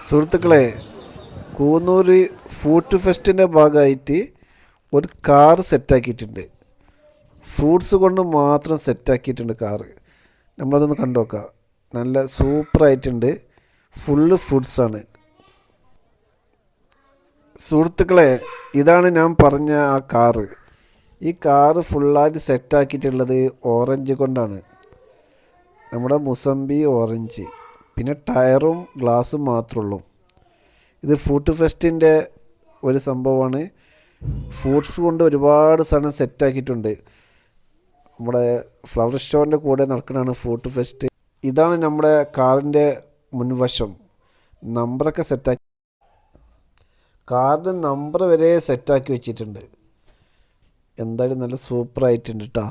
സുഹൃത്തുക്കളെ, കൂന്നൂർ ഫൂഡ് ഫെസ്റ്റിൻ്റെ ഭാഗമായിട്ട് ഒരു കാർ സെറ്റാക്കിയിട്ടുണ്ട്. ഫ്രൂട്ട്സ് കൊണ്ട് മാത്രം സെറ്റാക്കിയിട്ടുണ്ട് കാറ്. നമ്മളതൊന്ന് കണ്ടു നോക്കാം. നല്ല സൂപ്പറായിട്ടുണ്ട്. ഫുള്ള് ഫുഡ്സാണ്. സുഹൃത്തുക്കളെ, ഇതാണ് ഞാൻ പറഞ്ഞ ആ കാറ്. ഈ കാറ് ഫുള്ളായിട്ട് സെറ്റാക്കിയിട്ടുള്ളത് ഓറഞ്ച് കൊണ്ടാണ്. നമ്മുടെ മുസംബി ഓറഞ്ച്, പിന്നെ ടയറും ഗ്ലാസും മാത്രമേ ഉള്ളൂ. ഇത് ഫൂഡ് ഫെസ്റ്റിൻ്റെ ഒരു സംഭവമാണ്. ഫ്രൂട്ട്സ് കൊണ്ട് ഒരുപാട് സാധനം സെറ്റാക്കിയിട്ടുണ്ട്. നമ്മുടെ ഫ്ലവർ ഷോൻ്റെ കൂടെ നടക്കുന്നതാണ് ഫൂഡ് ഫെസ്റ്റ്. ഇതാണ് നമ്മുടെ കാറിൻ്റെ മുൻവശം. നമ്പറൊക്കെ സെറ്റാക്കി, കാറിൻ്റെ നമ്പർ വരെ സെറ്റാക്കി വെച്ചിട്ടുണ്ട്. എന്തായാലും നല്ല സൂപ്പറായിട്ടുണ്ട് കേട്ടോ.